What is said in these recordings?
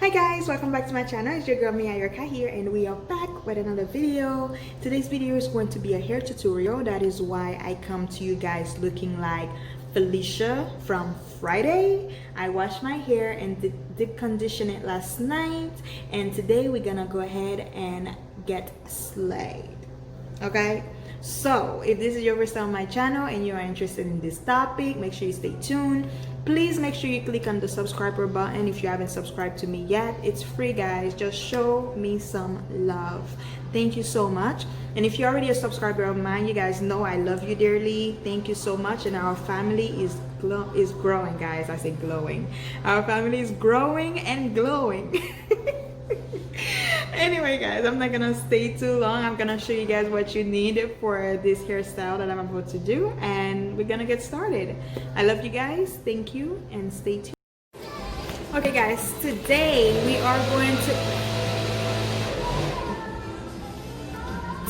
Hi guys, welcome back to my channel. It's your girl Mia Yurka here, and we are back with another video. Today's video is going to be a hair tutorial. That is why I come to you guys looking like Felicia from Friday. I washed my hair and did condition it last night, and today we're gonna go ahead and get slayed. Okay, so if this is your first time on my channel and you are interested in this topic, make sure you stay tuned. Please make sure you click on the subscriber button if you haven't subscribed to me yet. It's free, guys. Just show me some love. Thank you so much. And if you're already a subscriber of mine, you guys know I love you dearly. Thank you so much. And our family is growing, guys. I say glowing. Our family is growing and glowing. Anyway, guys, I'm not gonna stay too long. I'm gonna show you guys what you need for this hairstyle that I'm about to do, and we're gonna get started. I love you guys. Thank you, and stay tuned. Okay, guys, today we are going to...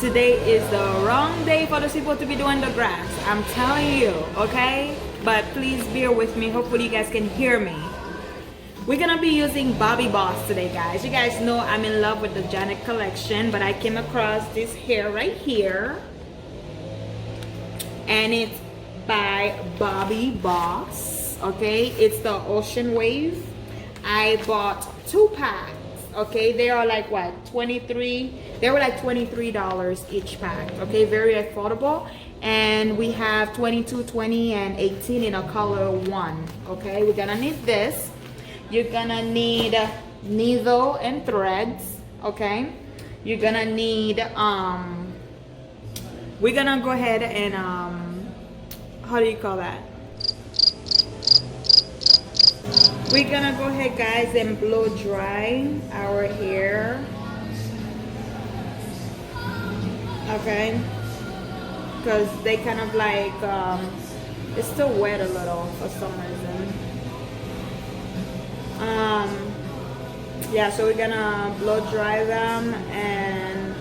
Today is the wrong day for those people to be doing the grass. I'm telling you, okay? But please bear with me. Hopefully you guys can hear me. We're gonna be using Bobbi Boss today, guys. You guys know I'm in love with the Janet collection, but I came across this hair right here, and it's by Bobbi Boss. Okay, it's the Ocean Wave. I bought 2 packs. Okay, they are like what, 23? They were like $23 each pack. Okay, very affordable. And we have 22, 20, and 18 in a color 1. Okay, we're gonna need this. You're gonna need needle and threads, okay? You're gonna need, we're gonna go ahead and, how do you call that? We're gonna go ahead, guys, and blow dry our hair, okay? Because they kind of like, it's still wet a little for some reason. Yeah, so we're gonna blow dry them and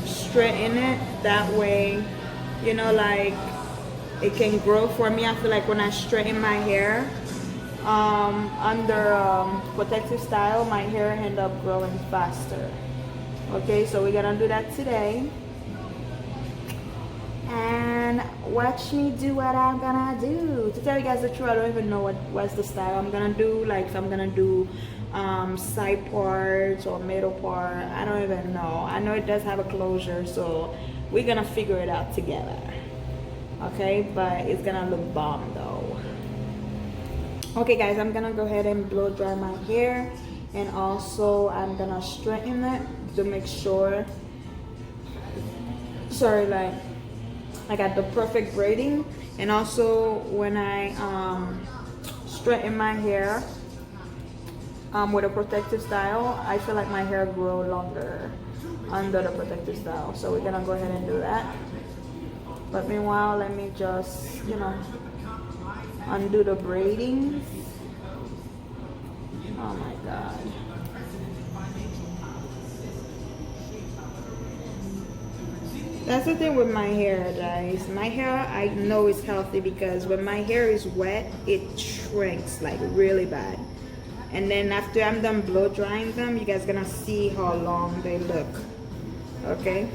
straighten it that way, you know, like it can grow. For me, I feel like when I straighten my hair under protective style, my hair end up growing faster. Okay, so we're gonna do that today, and watch me do what I'm gonna do. To tell you guys the truth, I don't even know what's the style I'm gonna do. Like if I'm gonna do side parts or middle part, I don't even know. I know it does have a closure, so we're gonna figure it out together. Okay, but it's gonna look bomb though. Okay, guys, I'm gonna go ahead and blow dry my hair, and also I'm gonna straighten it to make sure, sorry, like I got the perfect braiding. And also when I straighten my hair with a protective style, I feel like my hair grow longer under the protective style. So we're gonna go ahead and do that. But meanwhile, let me just, you know, undo the braiding. Oh my god. That's the thing with my hair, guys. My hair, I know is healthy because when my hair is wet, it shrinks like really bad. And then after I'm done blow drying them, you guys gonna see how long they look. Okay.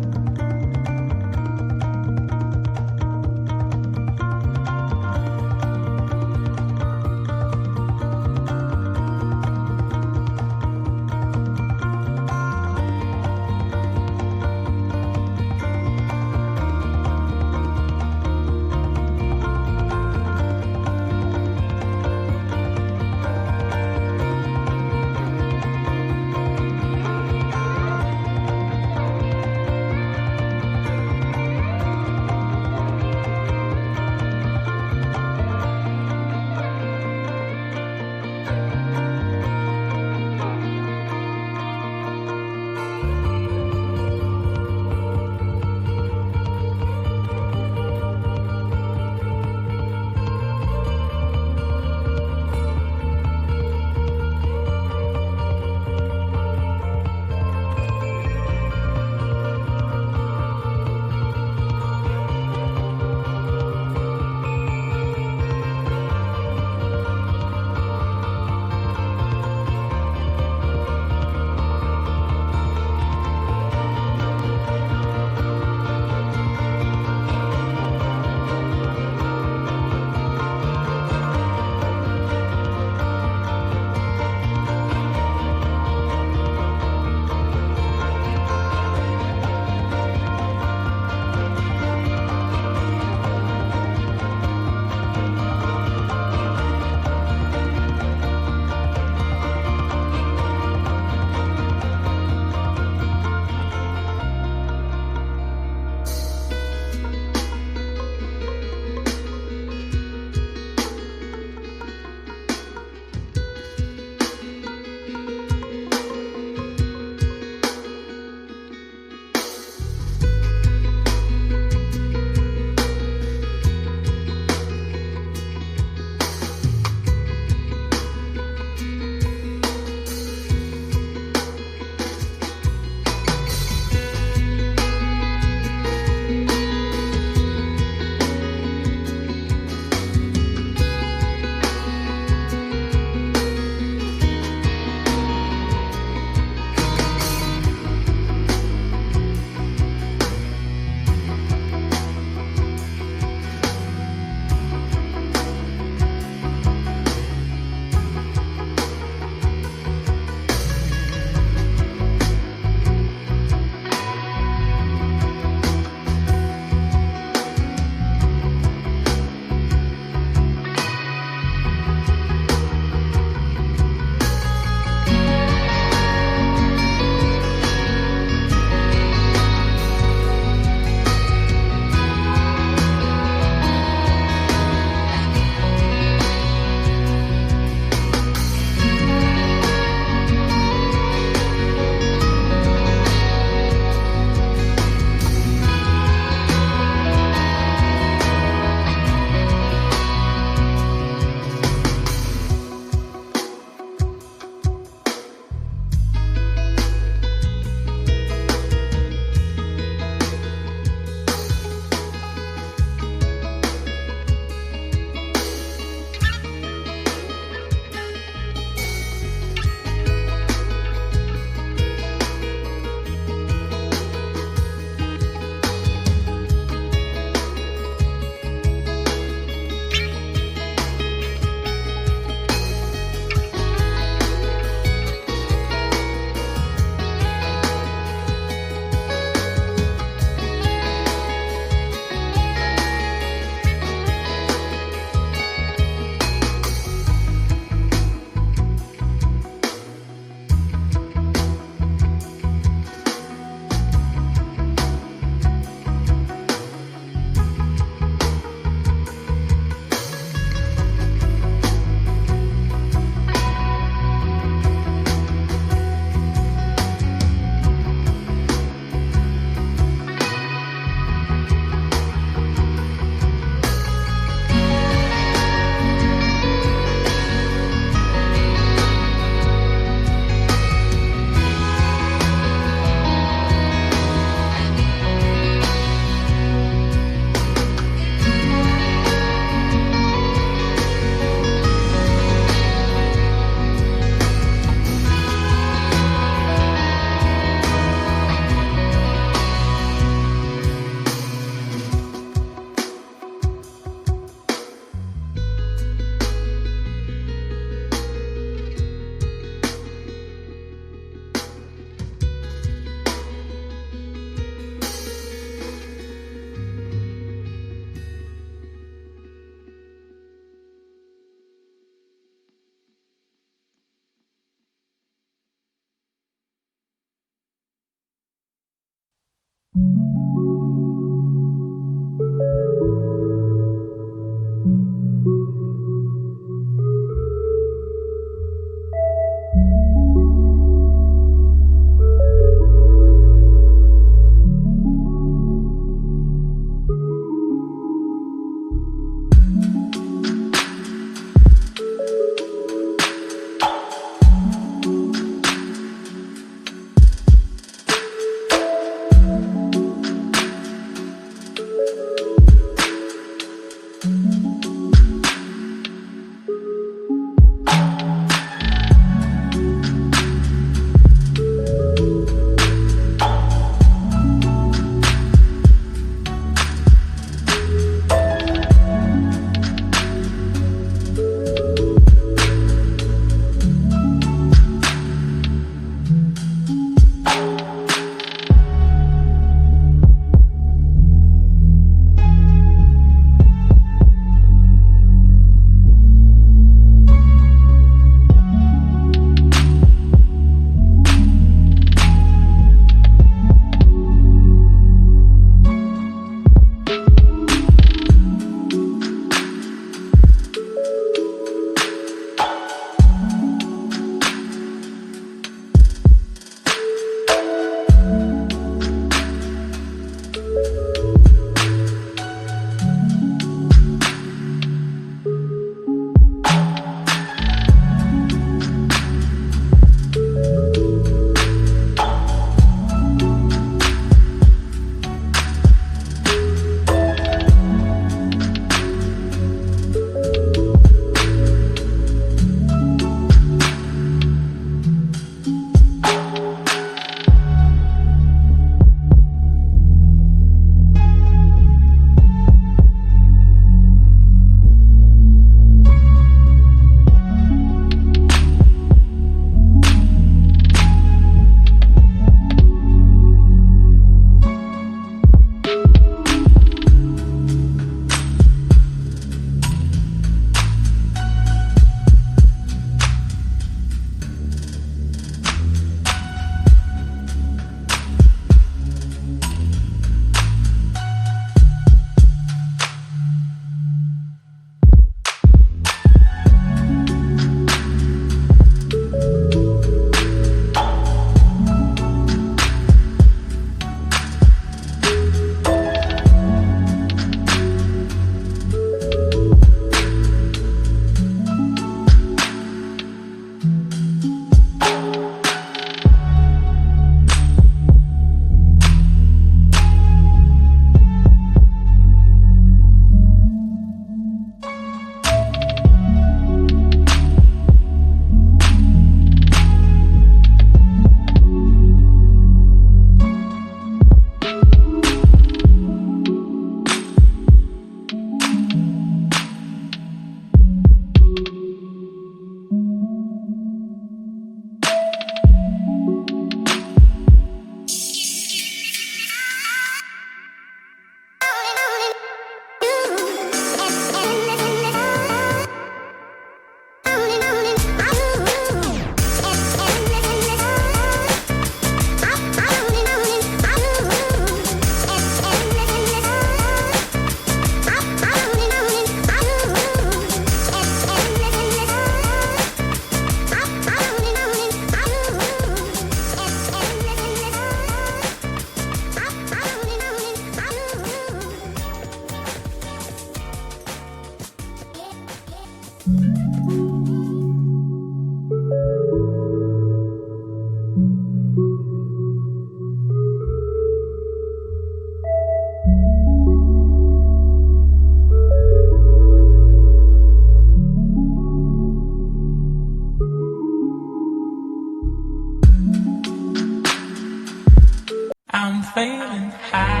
I'm feeling high.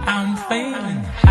I'm feeling high.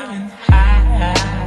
feeling high.